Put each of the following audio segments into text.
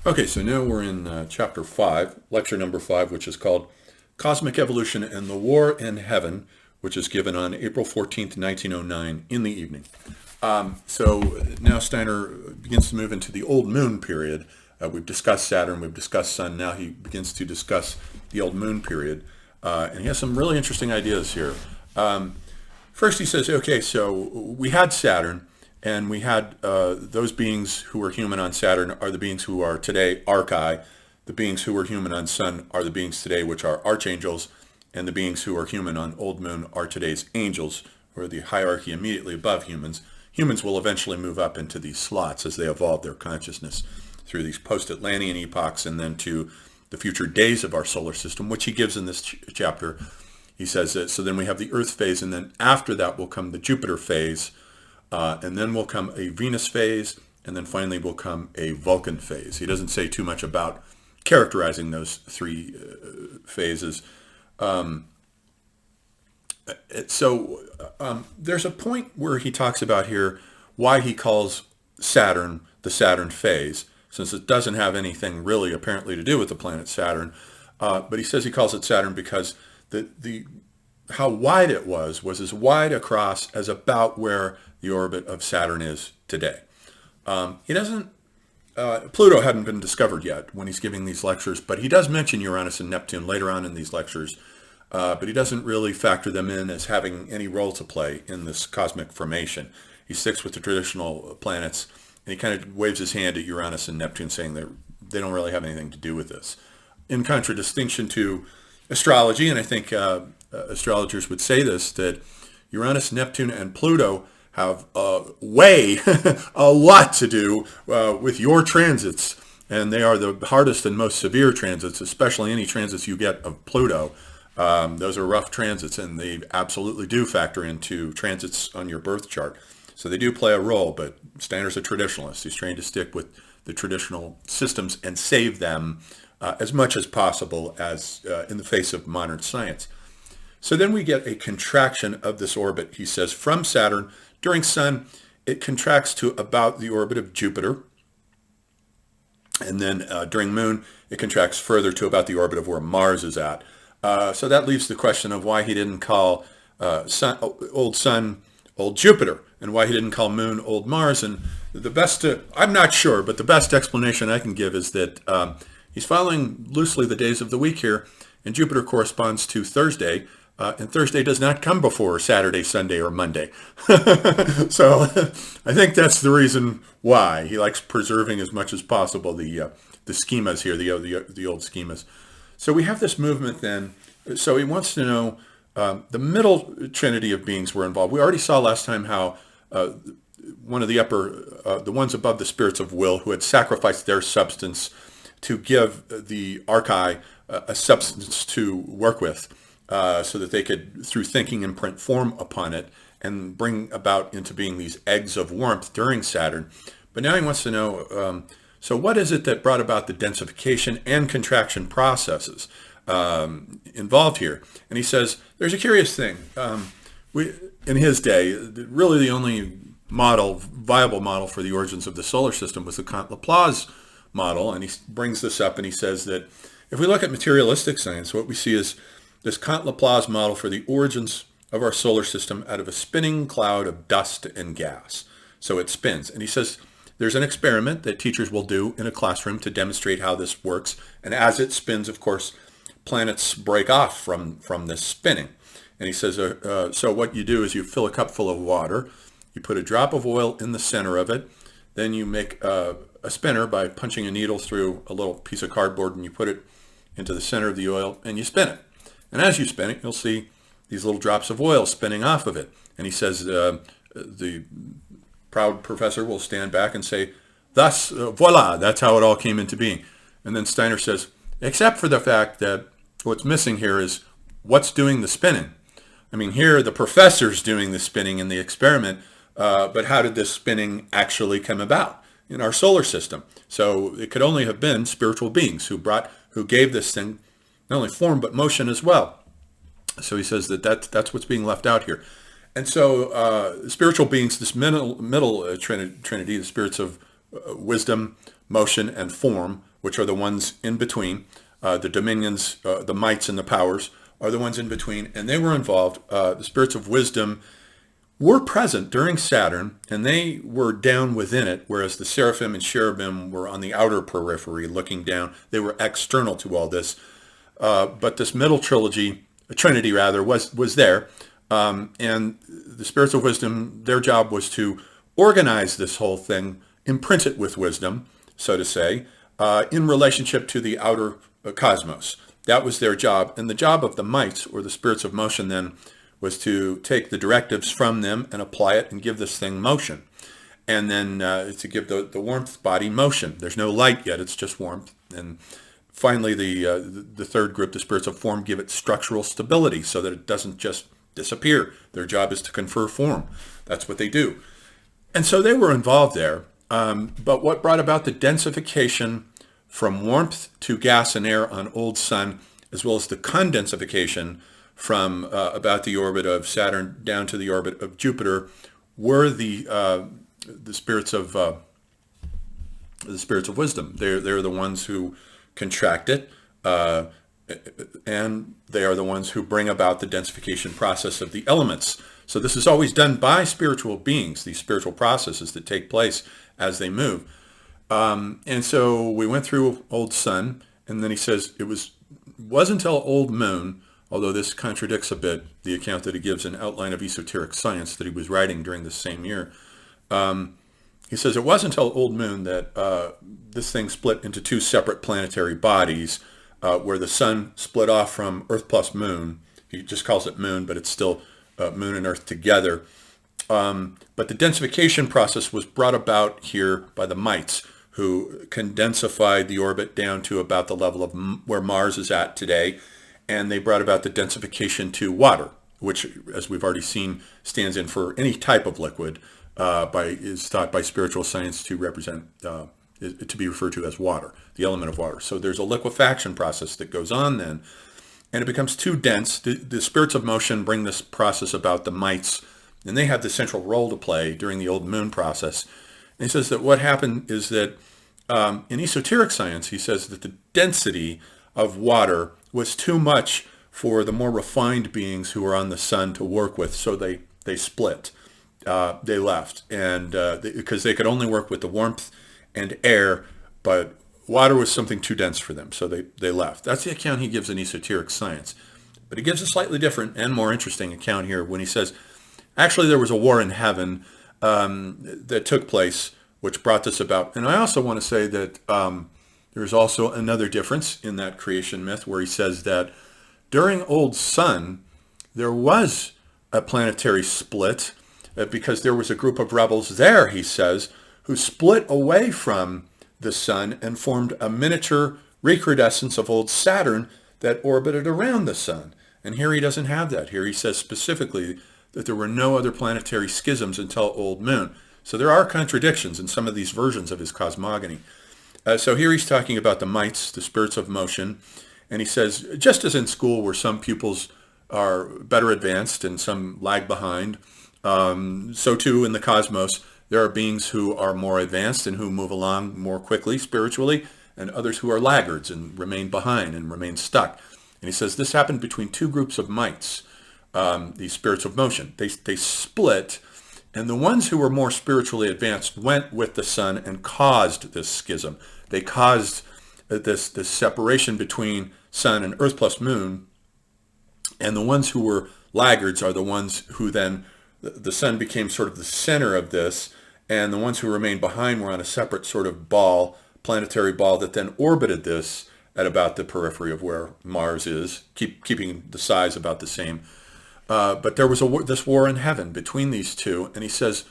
Okay, so now we're in chapter 5, lecture number 5, which is called Cosmic Evolution and the War in Heaven, which is given on April 14th, 1909 in the evening. So now Steiner begins to move into the old moon period. We've discussed Saturn, we've discussed Sun, now he begins to discuss the old moon period. And he has some really interesting ideas here. First he says, okay, so we had Saturn, and we had those beings who were human on Saturn are the beings who are today Archai. The beings who were human on Sun are the beings today which are archangels. And the beings who are human on Old Moon are today's angels, or the hierarchy immediately above humans. Humans will eventually move up into these slots as they evolve their consciousness through these post-Atlantean epochs and then to the future days of our solar system, which he gives in this chapter. He says that, so then we have the Earth phase, and then after that will come the Jupiter phase, and then will come a Venus phase, and then finally will come a Vulcan phase. He doesn't say too much about characterizing those three phases. There's a point where he talks about here why he calls Saturn the Saturn phase, since it doesn't have anything really apparently to do with the planet Saturn. But he says he calls it Saturn because how wide it was as wide across as about where the orbit of Saturn is today. He doesn't, Pluto hadn't been discovered yet when he's giving these lectures, but he does mention Uranus and Neptune later on in these lectures, but he doesn't really factor them in as having any role to play in this cosmic formation. He sticks with the traditional planets, and he kind of waves his hand at Uranus and Neptune, saying that they don't really have anything to do with this. In contradistinction to astrology, and I think astrologers would say this, that Uranus, Neptune, and Pluto have a lot to do with your transits, and they are the hardest and most severe transits, especially any transits you get of Pluto. Those are rough transits, and they absolutely do factor into transits on your birth chart. So they do play a role, but Steiner's a traditionalist. He's trying to stick with the traditional systems and save them as much as possible as in the face of modern science. So then we get a contraction of this orbit, he says, from Saturn. During Sun, it contracts to about the orbit of Jupiter. And then during Moon, it contracts further to about the orbit of where Mars is at. So that leaves the question of why he didn't call old Sun old Jupiter, and why he didn't call Moon old Mars. And the best, I'm not sure, but the best explanation I can give is that he's following loosely the days of the week here, and Jupiter corresponds to Thursday, and Thursday does not come before Saturday, Sunday, or Monday. So I think that's the reason why he likes preserving as much as possible the schemas here, the old schemas. So we have this movement then. So he wants to know the middle trinity of beings were involved. We already saw last time how one of the ones above the spirits of will, who had sacrificed their substance to give the Archai a substance to work with, so that they could, through thinking, imprint form upon it and bring about into being these eggs of warmth during Saturn. But now he wants to know, so what is it that brought about the densification and contraction processes involved here? And he says, there's a curious thing. In his day, really the only viable model for the origins of the solar system was the Kant-Laplace model. And he brings this up and he says that if we look at materialistic science, what we see is this Kant-Laplace model for the origins of our solar system out of a spinning cloud of dust and gas. So it spins. And he says there's an experiment that teachers will do in a classroom to demonstrate how this works. And as it spins, of course, planets break off from this spinning. And he says, so what you do is you fill a cup full of water, you put a drop of oil in the center of it, then you make a spinner by punching a needle through a little piece of cardboard, and you put it into the center of the oil, and you spin it. And as you spin it, you'll see these little drops of oil spinning off of it. And he says the proud professor will stand back and say, thus, voila, that's how it all came into being. And then Steiner says, except for the fact that what's missing here is what's doing the spinning. I mean, here the professor's doing the spinning in the experiment, but how did this spinning actually come about in our solar system? So it could only have been spiritual beings who gave this thing not only form but motion as well. So he says that's what's being left out here. And so spiritual beings, this middle trinity, the spirits of wisdom, motion, and form, which are the ones in between. The dominions, the mights and the powers are the ones in between, and they were involved. The spirits of wisdom were present during Saturn, and they were down within it, whereas the seraphim and cherubim were on the outer periphery looking down. They were external to all this. But this middle trinity rather, was there. And the spirits of wisdom, their job was to organize this whole thing, imprint it with wisdom, so to say, in relationship to the outer cosmos. That was their job. And the job of the mites, or the spirits of motion then, was to take the directives from them and apply it and give this thing motion. And then to give the warmth body motion. There's no light yet, it's just warmth. And finally, the third group, the spirits of form, give it structural stability so that it doesn't just disappear. Their job is to confer form. That's what they do. And so they were involved there. But what brought about the densification from warmth to gas and air on Old Sun, as well as the condensification from about the orbit of Saturn down to the orbit of Jupiter, were the spirits of wisdom. They're the ones who contract it, and they are the ones who bring about the densification process of the elements. So this is always done by spiritual beings, these spiritual processes that take place as they move. And so we went through Old Sun, and then he says it wasn't until Old Moon, although this contradicts a bit the account that he gives in Outline of Esoteric Science that he was writing during the same year. He says it wasn't until Old Moon that this thing split into two separate planetary bodies, where the sun split off from Earth plus Moon. He just calls it Moon, but it's still Moon and Earth together. But the densification process was brought about here by the mites, who condensified the orbit down to about the level of where Mars is at today. And they brought about the densification to water, which, as we've already seen, stands in for any type of liquid, is thought by spiritual science to represent, to be referred to as water, the element of water. So there's a liquefaction process that goes on then, and it becomes too dense. The spirits of motion bring this process about, the mites, and they have the central role to play during the Old Moon process. And he says that what happened is that in esoteric science, he says that the density of water was too much for the more refined beings who were on the sun to work with, so they split. They left, and because they could only work with the warmth and air, but water was something too dense for them, so they left. That's the account he gives in esoteric science. But he gives a slightly different and more interesting account here when he says, actually there was a war in heaven that took place, which brought this about. And I also want to say that there's also another difference in that creation myth where he says that during Old Sun, there was a planetary split because there was a group of rebels there, he says, who split away from the sun and formed a miniature recrudescence of old Saturn that orbited around the sun. And here he doesn't have that. Here he says specifically that there were no other planetary schisms until Old Moon. So there are contradictions in some of these versions of his cosmogony. So here he's talking about the mites, the spirits of motion, and he says, just as in school where some pupils are better advanced and some lag behind, so too in the cosmos, there are beings who are more advanced and who move along more quickly spiritually, and others who are laggards and remain behind and remain stuck. And he says this happened between two groups of mites, these spirits of motion. They split, and the ones who were more spiritually advanced went with the sun and caused this schism. They caused this separation between sun and Earth plus Moon, and the ones who were laggards are the ones who then, the sun became sort of the center of this, and the ones who remained behind were on a separate sort of ball, planetary ball, that then orbited this at about the periphery of where Mars is, keeping the size about the same. But there was this war in heaven between these two, and he says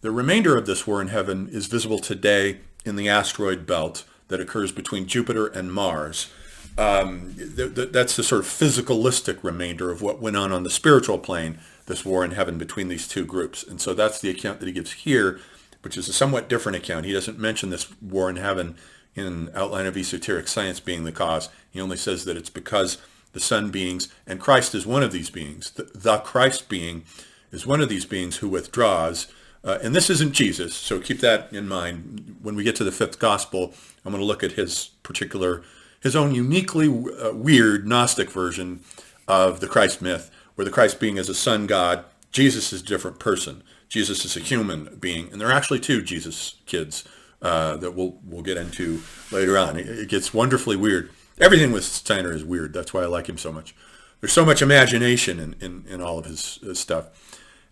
the remainder of this war in heaven is visible today in the asteroid belt that occurs between Jupiter and Mars. That's the sort of physicalistic remainder of what went on the spiritual plane, this war in heaven between these two groups. And so that's the account that he gives here, which is a somewhat different account. He doesn't mention this war in heaven in Outline of Esoteric Science being the cause. He only says that it's because the sun beings, and Christ is one of these beings. The Christ being is one of these beings who withdraws. And this isn't Jesus, so keep that in mind. When we get to the fifth gospel, I'm going to look at his particular, his own uniquely weird Gnostic version of the Christ myth, where the Christ being is a sun god, Jesus is a different person. Jesus is a human being, and there are actually two Jesus kids that we'll get into later on. It gets wonderfully weird. Everything with Steiner is weird. That's why I like him so much. There's so much imagination in all of his stuff.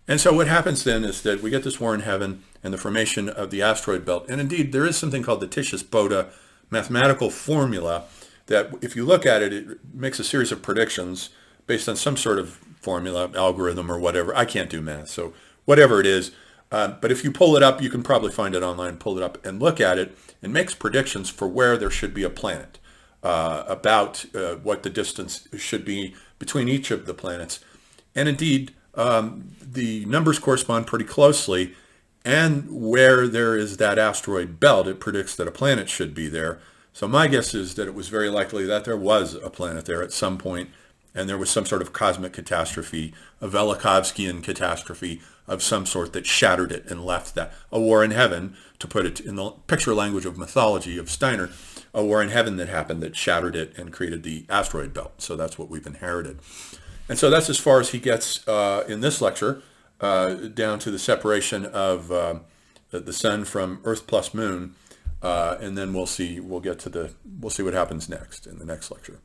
And so what happens then is that we get this war in heaven and the formation of the asteroid belt. And indeed, there is something called the Titius-Bode mathematical formula that, if you look at it, it makes a series of predictions based on some sort of formula, algorithm, or whatever. I can't do math, so whatever it is. But if you pull it up, you can probably find it online, pull it up and look at it. It makes predictions for where there should be a planet, about what the distance should be between each of the planets. And indeed, the numbers correspond pretty closely. And where there is that asteroid belt, it predicts that a planet should be there. So my guess is that it was very likely that there was a planet there at some point, and there was some sort of cosmic catastrophe, a Velikovskian catastrophe of some sort that shattered it and left that. A war in heaven, to put it in the picture language of mythology of Steiner, a war in heaven that happened that shattered it and created the asteroid belt. So that's what we've inherited. And so that's as far as he gets in this lecture, down to the separation of the sun from Earth plus moon. And then we'll see what happens next in the next lecture.